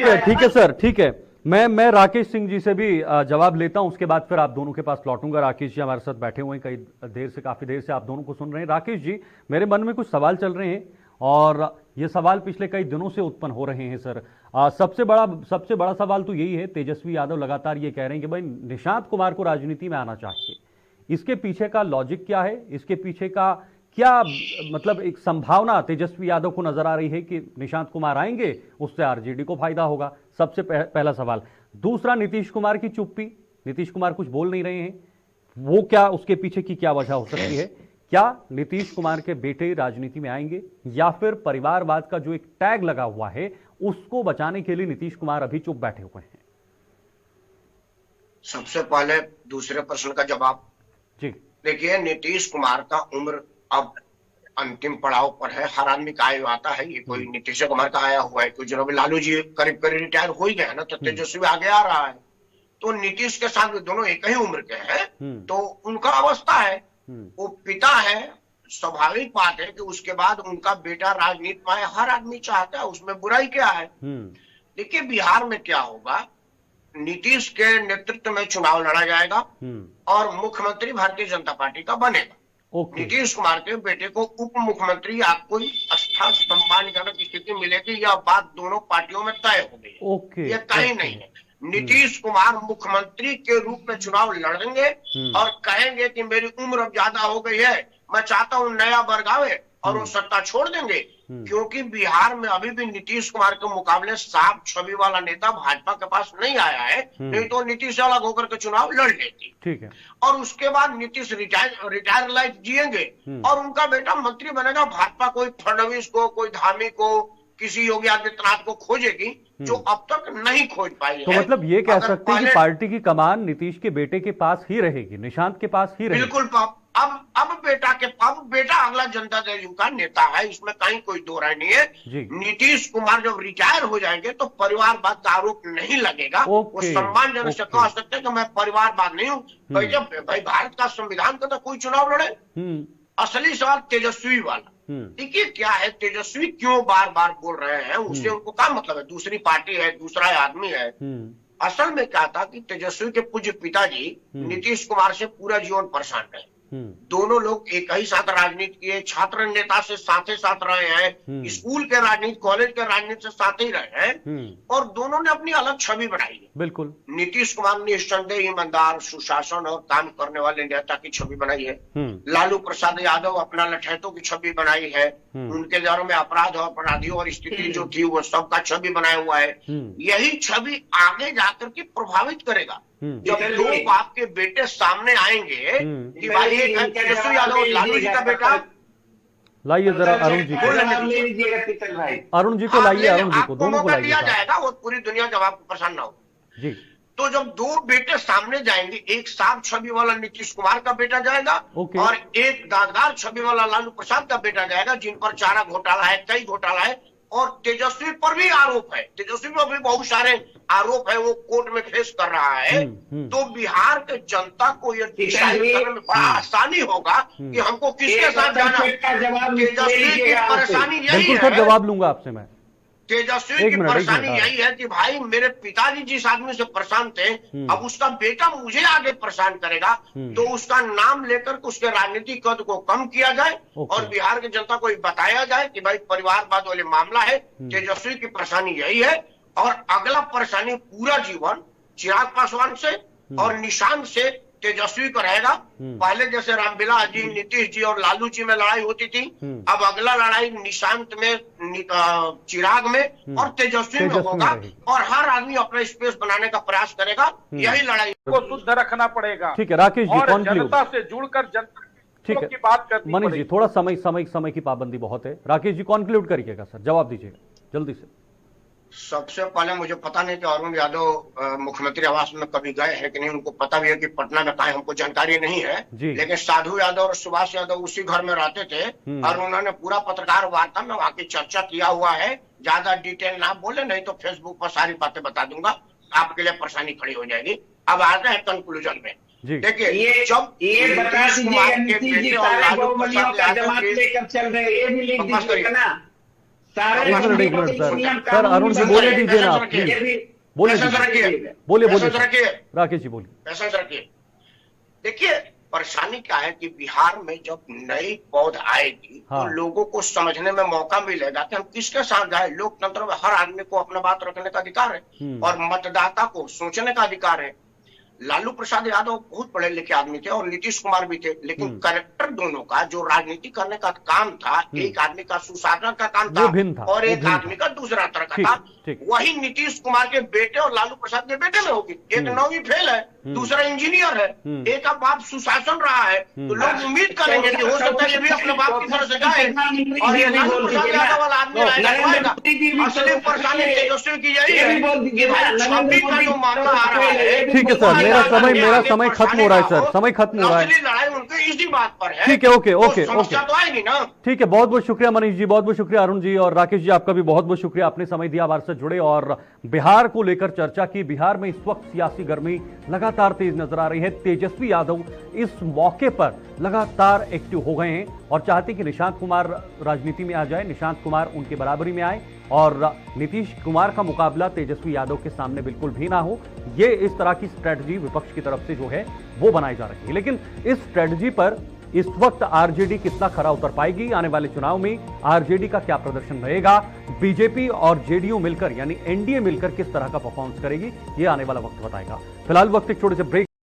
ठीक है सर, ठीक है। मैं राकेश सिंह जी से भी जवाब लेता हूं, उसके बाद फिर आप दोनों के पास लौटूंगा। राकेश जी हमारे साथ बैठे हुए हैं, काफी देर से आप दोनों को सुन रहे हैं। राकेश जी, मेरे मन में कुछ सवाल चल रहे हैं और ये सवाल पिछले कई दिनों से उत्पन्न हो रहे हैं सर। सबसे बड़ा सवाल तो यही है, तेजस्वी यादव लगातार ये कह रहे हैं कि भाई निशांत कुमार को राजनीति में आना चाहिए। इसके पीछे का लॉजिक क्या है? इसके पीछे का क्या मतलब एक संभावना तेजस्वी यादव को नजर आ रही है कि निशांत कुमार आएंगे, उससे आरजेडी को फायदा होगा? सबसे पहला सवाल। दूसरा, नीतीश कुमार की चुप्पी, नीतीश कुमार कुछ बोल नहीं रहे हैं, वो क्या, उसके पीछे की क्या वजह हो सकती है? क्या नीतीश कुमार के बेटे राजनीति में आएंगे, या फिर परिवारवाद का जो एक टैग लगा हुआ है उसको बचाने के लिए नीतीश कुमार अभी चुप बैठे हुए हैं? सबसे पहले दूसरे प्रश्न का जवाब जी। देखिए, नीतीश कुमार का उम्र अब अंतिम पड़ाव पर है। हर आदमी का आयु आता है, ये कोई नीतीश कुमार का आया हुआ है, कोई जनाब लालू जी करीब करीब रिटायर हो ही गए ना, तो तेजस्वी आगे आ रहा है। तो नीतीश के साथ दोनों एक ही उम्र के हैं, तो उनका अवस्था है, वो पिता है, स्वाभाविक बात है कि उसके बाद उनका बेटा राजनीति में आए। हर आदमी चाहता है, उसमें बुराई क्या है? देखिए, बिहार में क्या होगा, नीतीश के नेतृत्व में चुनाव लड़ा जाएगा और मुख्यमंत्री भारतीय जनता पार्टी का बनेगा। नीतीश कुमार के बेटे को उप मुख्यमंत्री या कोई स्थान सम्मानजनक स्थिति मिलेगी, यह बात दोनों पार्टियों में तय हो गई है, यह तय नहीं है। नीतीश कुमार मुख्यमंत्री के रूप में चुनाव लड़ेंगे और कहेंगे कि मेरी उम्र अब ज्यादा हो गई है, मैं चाहता हूं नया वर्ग आवे, और वो सत्ता छोड़ देंगे। क्योंकि बिहार में अभी भी नीतीश कुमार के मुकाबले साफ छवि वाला नेता भाजपा के पास नहीं आया है, नहीं तो नीतीश अलग होकर के चुनाव लड़ लेती। ठीक है। और उसके बाद नीतीश रिटायर लाइफ जिएंगे और उनका बेटा मंत्री बनेगा। भाजपा कोई फडणवीस को, कोई धामी को, किसी योगी आदित्यनाथ को खोजेगी जो अब तक नहीं खोज पाई तो है। मतलब ये कह सकते हैं कि पार्टी की कमान नीतीश के बेटे के पास ही रहेगी, निशांत के पास ही रहेगी। बिल्कुल। अब बेटा अगला जनता दल का नेता है, इसमें कहीं कोई दो राय नहीं है। नीतीश कुमार जब रिटायर हो जाएंगे तो परिवारवाद का आरोप नहीं लगेगा। वो सम्मानजनक से कह सकते हैं कि मैं परिवारवाद नहीं हूँ। भाई भारत का संविधान का तो कोई चुनाव लड़े। असली सवाल तेजस्वी वाला, देखिए क्या है, तेजस्वी क्यों बार बार बोल रहे हैं, उससे उनको क्या मतलब है? दूसरी पार्टी है, दूसरा आदमी है। असल में क्या था कि तेजस्वी के पूज्य पिताजी नीतीश कुमार से पूरा जीवन परेशान रहे। दोनों लोग एक ही साथ राजनीति किए, छात्र नेता से साथ ही साथ रहे हैं, स्कूल के राजनीति, कॉलेज के राजनीति से साथ ही रहे हैं, और दोनों ने अपनी अलग छवि बनाई है। बिल्कुल। नीतीश कुमार ने निस्संदेह ईमानदार, सुशासन और काम करने वाले नेता की छवि बनाई है। लालू प्रसाद यादव अपना लठैतों की छवि बनाई है, उनके दौर में अपराध और अपराधियों और स्थिति जो थी वो सबका छवि बनाया हुआ है। यही छवि आगे जाकर के प्रभावित करेगा। जब दो बाप के बेटे सामने आएंगे, तेजस्वी यादव लालू जी का बेटा, लाइए जरा अरुण जी को, अरुण जी को लाइए, अरुण जी को, दोनों को लाइए जाएगा, वो पूरी दुनिया जब आपको परेशान ना हो जी। तो जब दो बेटे सामने जाएंगे, एक साफ छवि वाला नीतीश कुमार का बेटा जाएगा और एक दागदार छवि वाला लालू प्रसाद का बेटा जाएगा, जिन पर चारा घोटाला है, कई घोटाला है, और तेजस्वी पर भी आरोप है। तेजस्वी पर भी बहुत सारे आरोप है, वो कोर्ट में फेस कर रहा है। तो बिहार के जनता को यह डिसाइड करने में बड़ा आसानी होगा कि हमको किसके साथ जाना। तेजस्वी की परेशानी यही है, जवाब लूंगा आपसे मैं। तेजस्वी की परेशानी यही है कि भाई मेरे पिताजी जिस आदमी से परेशान थे, अब उसका बेटा मुझे आगे परेशान करेगा, तो उसका नाम लेकर के उसके राजनीतिक कद को कम किया जाए और बिहार की जनता को बताया जाए कि भाई परिवारवाद वाले मामला है। तेजस्वी की परेशानी यही है। और अगला परेशानी पूरा जीवन चिराग पासवान से और निशांत से तेजस्वी को रहेगा। पहले जैसे रामविलास जी, नीतीश जी और लालू जी में लड़ाई होती थी, अब अगला लड़ाई निशांत में, चिराग में और तेजस्वी में होगा, और हर आदमी अपना स्पेस बनाने का प्रयास करेगा। यही लड़ाई को शुद्ध रखना पड़ेगा। ठीक है राकेश जी, और जनता से जुड़कर जनता ठीक है की बात करनी मनीष जी, थोड़ा समय की पाबंदी बहुत है। राकेश जी कॉन्क्लूड करिएगा सर, जवाब दीजिएगा जल्दी से। सबसे पहले मुझे पता नहीं कि अरुण यादव मुख्यमंत्री आवास में कभी गए हैं कि नहीं, उनको पता भी है कि पटना में कहा है, हमको जानकारी नहीं है। लेकिन साधु यादव और सुभाष यादव उसी घर में रहते थे और उन्होंने पूरा पत्रकार वार्ता में वहां की चर्चा किया हुआ है। ज्यादा डिटेल ना बोले, नहीं तो फेसबुक पर सारी बातें बता दूंगा, आपके लिए परेशानी खड़ी हो जाएगी। अब आते हैं कंक्लूजन में। देखिए, जब ये बता दीजिएगा नीतीश जी सारे बहुमतियों का जमात लेकर चल रहे, ये भी लिख दीजिएगा ना। एक मिनट सर अरुण जी बोले दीजिए ना आप प्लीज, बोलिए राकेश जी बोलिए। पैसा रखिए। देखिए परेशानी क्या है कि बिहार में जब नई पौध आएगी तो लोगों को समझने में मौका मिलेगा कि हम किसके साथ जाए। लोकतंत्र में हर आदमी को अपना बात रखने का अधिकार है और मतदाता को सोचने का अधिकार है। लालू प्रसाद यादव बहुत पढ़े लिखे आदमी थे और नीतीश कुमार भी थे, लेकिन कैरेक्टर दोनों का जो राजनीति करने का काम था, एक आदमी का सुशासन का काम था और एक आदमी का दूसरा तरह का था। वही नीतीश कुमार के बेटे और लालू प्रसाद के बेटे में होगी। एक 9वीं फेल है, दूसरा इंजीनियर है, एक का बाप सुशासन रहा है, तो लोग उम्मीद करेंगे कि हो सकता है ये भी अपने बाप की तरह से जाए और ये लालू प्रसाद यादव वाला आदमी आएगा। असली परेशानी तेजस्वी की यही है कि भाई 26 का जो मामला आ रहा है। ठीक है सर, मेरा समय खत्म हो रहा है सर, समय खत्म हो रहा है। लड़ाई उनकी इसी बात पर है। ठीक है, ओके समस्या तो आएगी ना। ठीक है, बहुत बहुत शुक्रिया मनीष जी, बहुत बहुत शुक्रिया अरुण जी और राकेश जी, आपका भी बहुत बहुत शुक्रिया, आपने समय दिया, हमारे साथ जुड़े और बिहार को लेकर चर्चा की। बिहार में इस वक्त सियासी गर्मी लगातार तेज नजर आ रही है। तेजस्वी यादव इस मौके पर लगातार एक्टिव हो गए हैं और चाहते कि निशांत कुमार राजनीति में आ जाए, निशांत कुमार उनके बराबरी में आए और नीतीश कुमार का मुकाबला तेजस्वी यादव के सामने बिल्कुल भी ना हो। ये इस तरह की स्ट्रेटजी विपक्ष की तरफ से जो है वो बनाई जा रही है। लेकिन इस स्ट्रेटजी पर इस वक्त आरजेडी कितना खरा उतर पाएगी, आने वाले चुनाव में आरजेडी का क्या प्रदर्शन रहेगा, बीजेपी और जेडीयू मिलकर यानी एनडीए मिलकर किस तरह का परफॉर्मेंस करेगी, ये आने वाला वक्त बताएगा। फिलहाल वक्त एक छोटे से ब्रेक